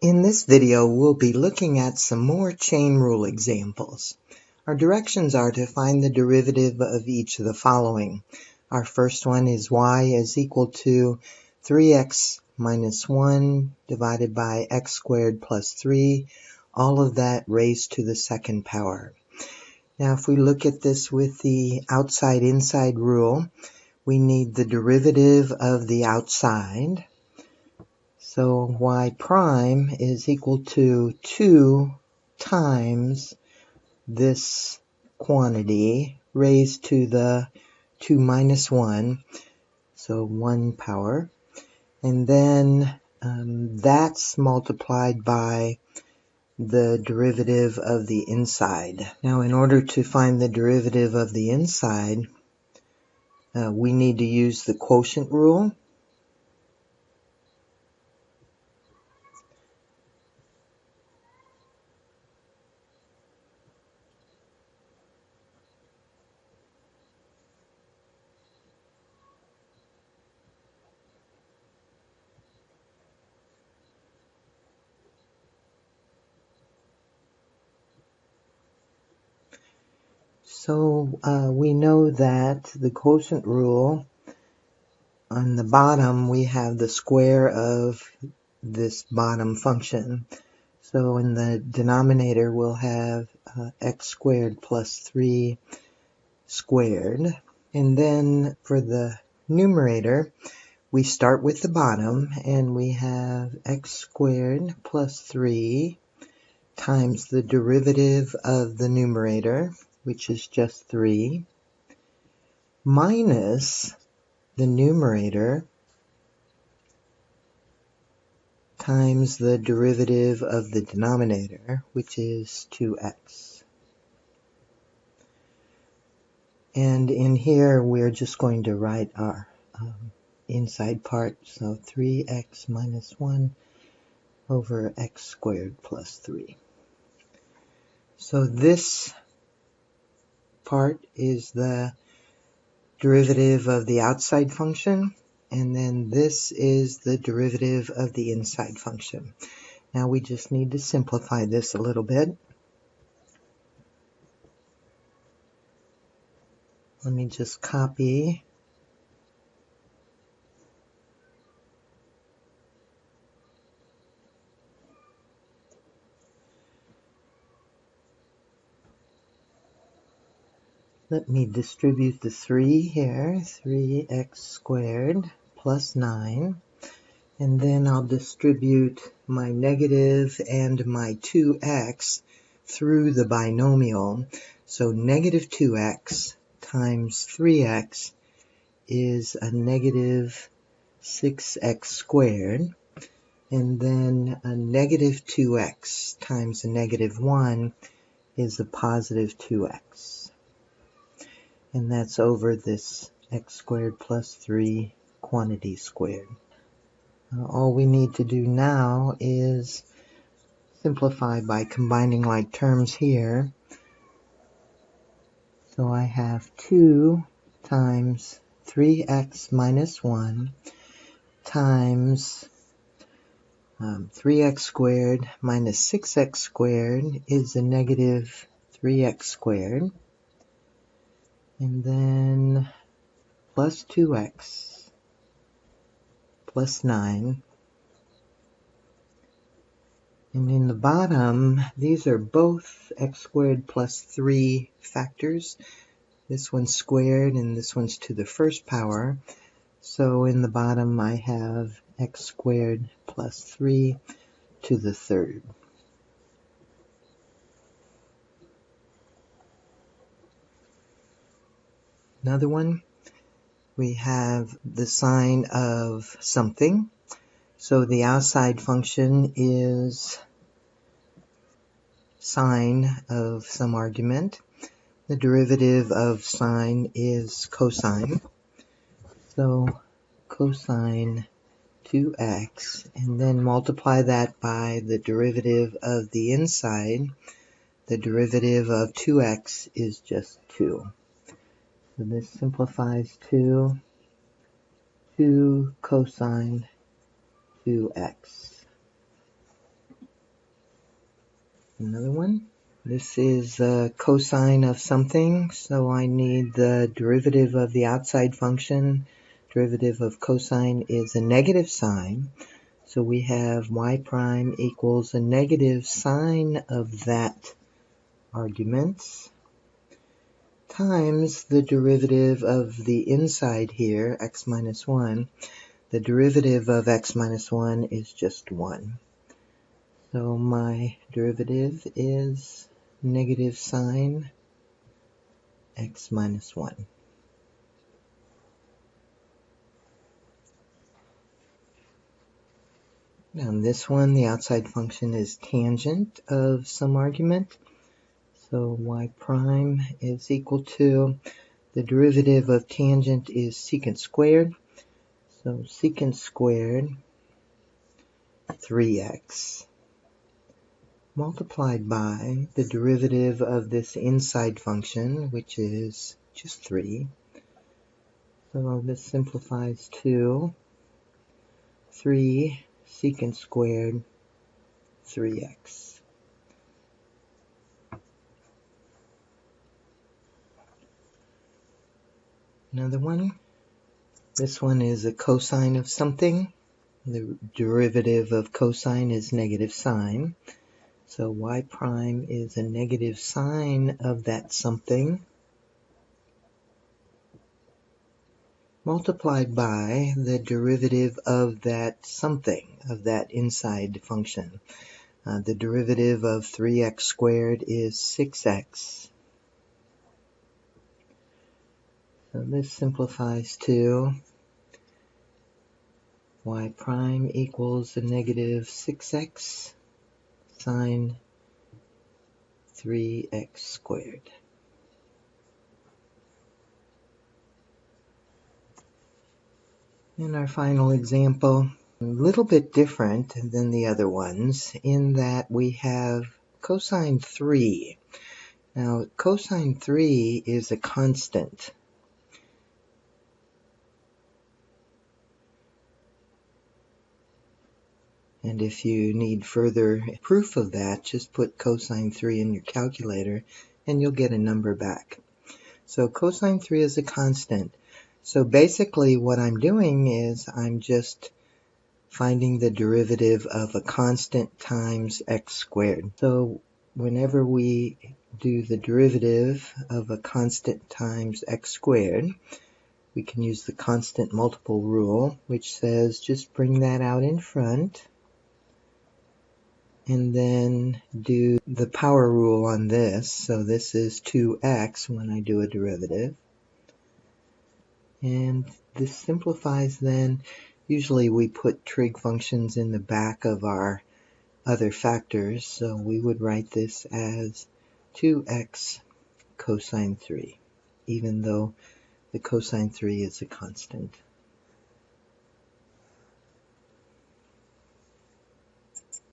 In this video, we'll be looking at some more chain rule examples. Our directions are to find the derivative of each of the following. Our first one is y is equal to 3x minus 1 divided by x squared plus 3, all of that raised to the second power. Now if we look at this with the outside-inside rule, we need the derivative of the outside. So y prime is equal to 2 times this quantity raised to the 2 minus 1, so 1 power. And then that's multiplied by the derivative of the inside. Now in order to find the derivative of the inside, we need to use the quotient rule. So we know that the quotient rule, on the bottom we have the square of this bottom function. So in the denominator we'll have x squared plus 3 squared. And then for the numerator, we start with the bottom and we have x squared plus 3 times the derivative of the numerator, which is just 3, minus the numerator times the derivative of the denominator, which is 2x. And in here, we're just going to write our inside part, so 3x minus 1 over x squared plus 3. So this part is the derivative of the outside function, and then this is the derivative of the inside function. Now we just need to simplify this a little bit. Let me just copy. Let me distribute the 3 here, 3x squared plus 9. And then I'll distribute my negative and my 2x through the binomial. So negative 2x times 3x is a negative 6x squared. And then a negative 2x times a negative 1 is a positive 2x. And that's over this x squared plus 3 quantity squared. All we need to do now is simplify by combining like terms here. So I have 2 times 3x minus 1 times 3x squared minus 6x squared is a negative 3x squared. And then plus 2x plus 9. And in the bottom, these are both x squared plus 3 factors. This one's squared and this one's to the first power. So in the bottom I have x squared plus 3 to the third. Another one, we have the sign of something. So the outside function is sine of some argument. The derivative of sine is cosine. So cosine 2x, and then multiply that by the derivative of the inside. The derivative of 2x is just 2. So this simplifies to 2 cosine 2x. Another one. This is the cosine of something, so I need the derivative of the outside function. Derivative of cosine is a negative sign, so we have y prime equals a negative sine of that argument times the derivative of the inside here, x minus 1. The derivative of x minus 1 is just 1. So my derivative is negative sine x minus 1. Now in this one, the outside function is tangent of some argument. So y prime is equal to, the derivative of tangent is secant squared. So secant squared 3x multiplied by the derivative of this inside function, which is just 3. So this simplifies to 3 secant squared 3x. Another one. This one is a cosine of something. The derivative of cosine is negative sine. So y prime is a negative sine of that something multiplied by the derivative of that something, of that inside function. The derivative of 3x squared is 6x. So this simplifies to y prime equals a negative 6x sine 3x squared. And our final example, a little bit different than the other ones in that we have cosine 3. Now cosine 3 is a constant. And if you need further proof of that, just put cosine 3 in your calculator and you'll get a number back. So cosine 3 is a constant. So basically what I'm doing is I'm just finding the derivative of a constant times x squared. So whenever we do the derivative of a constant times x squared, we can use the constant multiple rule, which says just bring that out in front and then do the power rule on this. So this is 2x when I do a derivative. And this simplifies then. Usually we put trig functions in the back of our other factors, so we would write this as 2x cosine 3, even though the cosine 3 is a constant.